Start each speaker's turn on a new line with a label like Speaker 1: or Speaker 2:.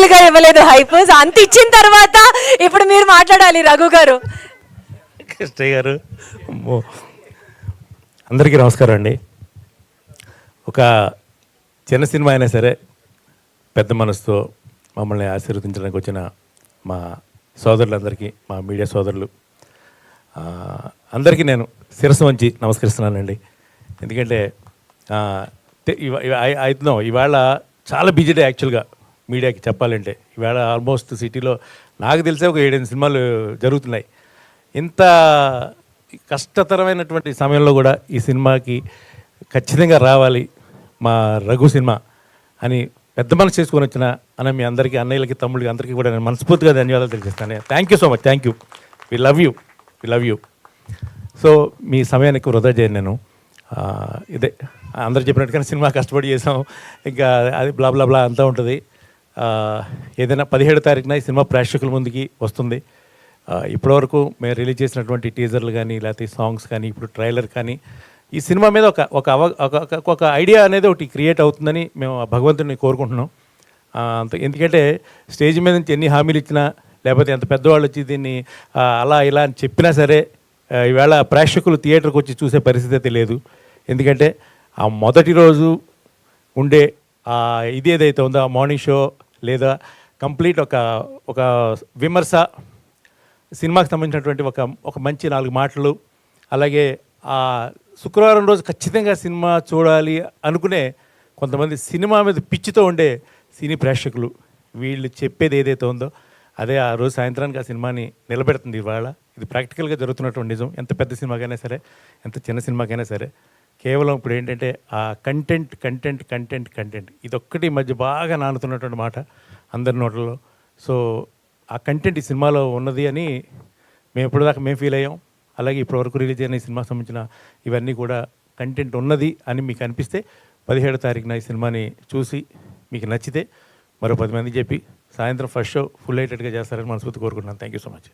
Speaker 1: మామూలుగా ఇవ్వలేదు హైప్. అంత ఇచ్చిన తర్వాత ఇప్పుడు మీరు మాట్లాడాలి రఘు గారు.
Speaker 2: కృష్ణయ్య గారు, అమ్మో, అందరికీ నమస్కారం అండి. ఒక చిన్న సినిమా అయినా సరే పెద్ద మనసుతో మమ్మల్ని ఆశీర్వదించడానికి వచ్చిన మా సోదరులందరికీ, మా మీడియా సోదరులు అందరికీ నేను శిరస్సు వంచి నమస్కరిస్తున్నానండి. ఎందుకంటే ఇవాళ చాలా బిజీ డే యాక్చువల్గా మీడియాకి చెప్పాలంటే. ఇవాళ ఆల్మోస్ట్ సిటీలో నాకు తెలిసే ఒక 7-8 సినిమాలు జరుగుతున్నాయి. ఇంత కష్టతరమైనటువంటి సమయంలో కూడా ఈ సినిమాకి ఖచ్చితంగా రావాలి మా రఘు సినిమా అని పెద్ద మనసు చేసుకొని వచ్చిన అన్న మీ అందరికీ, అన్నయ్యలకి, తమ్ముళ్ళకి అందరికీ కూడా నేను మనస్ఫూర్తిగా ధన్యవాదాలు తెలియజేస్తాను. Thank you so much. Thank you. We love you. So మీ సమయానికి వృధా చేయను నేను. ఇదే అందరు చెప్పినట్టుగానే సినిమా కష్టపడి చేసాం, ఇంకా అది బ్లా బ్లా బ్లా అంతా ఉంటుంది. ఏదైనా 17వ తారీఖున ఈ సినిమా ప్రేక్షకుల ముందుకి వస్తుంది. ఇప్పటివరకు మేము రిలీజ్ చేసినటువంటి టీజర్లు కానీ, లేకపోతే సాంగ్స్ కానీ, ఇప్పుడు ట్రైలర్ కానీ, ఈ సినిమా మీద ఒక ఐడియా అనేది ఒకటి క్రియేట్ అవుతుందని మేము భగవంతుడిని కోరుకుంటున్నాం. ఎందుకంటే స్టేజ్ మీద నుంచి ఎన్ని హామీలు ఇచ్చినా, లేకపోతే ఎంత పెద్దవాళ్ళు వచ్చి దీన్ని అలా ఇలా అని చెప్పినా సరే, ఈవేళ ప్రేక్షకులు థియేటర్కి వచ్చి చూసే పరిస్థితి అయితే లేదు. ఎందుకంటే ఆ మొదటి రోజు ఉండే ఇది ఏదైతే ఉందో, ఆ మార్నింగ్ షో లేదా కంప్లీట్ ఒక విమర్శ, సినిమాకి సంబంధించినటువంటి ఒక మంచి 4 మాటలు, అలాగే ఆ శుక్రవారం రోజు ఖచ్చితంగా సినిమా చూడాలి అనుకునే కొంతమంది సినిమా మీద పిచ్చితో ఉండే సినీ ప్రేక్షకులు, వీళ్ళు చెప్పేది ఏదైతే ఉందో అదే ఆ రోజు సాయంత్రానికి ఆ సినిమాని నిలబెడుతుంది. ఇవాళ ఇది ప్రాక్టికల్గా జరుగుతున్నటువంటి నిజం. ఎంత పెద్ద సినిమాకైనా సరే, ఎంత చిన్న సినిమాకైనా సరే, కేవలం ఇప్పుడు ఏంటంటే ఆ కంటెంట్ ఇదొక్కటి మధ్య బాగా నానుతున్నటువంటి మాట అందరి నోట్లలో. సో ఆ కంటెంట్ ఈ సినిమాలో ఉన్నది అని మేము ఇప్పటిదాకా మేము ఫీల్ అయ్యాం. అలాగే ఇప్పటివరకు రిలీజ్ అయిన ఈ సినిమాకి సంబంధించిన ఇవన్నీ కూడా కంటెంట్ ఉన్నది అని మీకు అనిపిస్తే 17వ తారీఖున ఈ సినిమాని చూసి మీకు నచ్చితే మరో 10 మందికి చెప్పి సాయంత్రం ఫస్ట్ షో ఫుల్ అయ్యేటట్టుగా చేస్తారని మనస్ఫూర్తి కోరుకుంటున్నాను. Thank you so much.